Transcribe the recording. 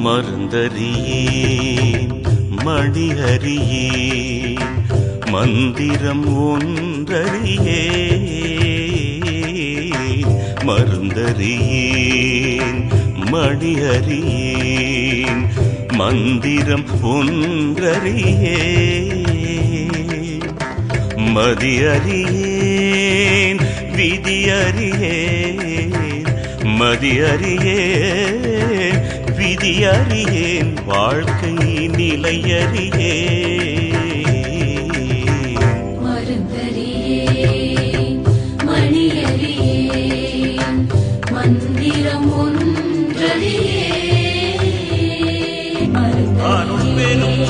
மருந்தறியேன் மணியறியேன் மந்திரம் ஒன்றறியேன் மருந்தறியேன் மணியறியேன் மந்திரம் ஒன்றறியேன் மதியறியேன் விதியறியேன் மதியறியேன் விதியறியேன் வாழ்க்கை நிலையறியேன் மருந்தறியேன் மணியறியேன் மந்திரம் ஒன்றறியேன் அருள் பெரும்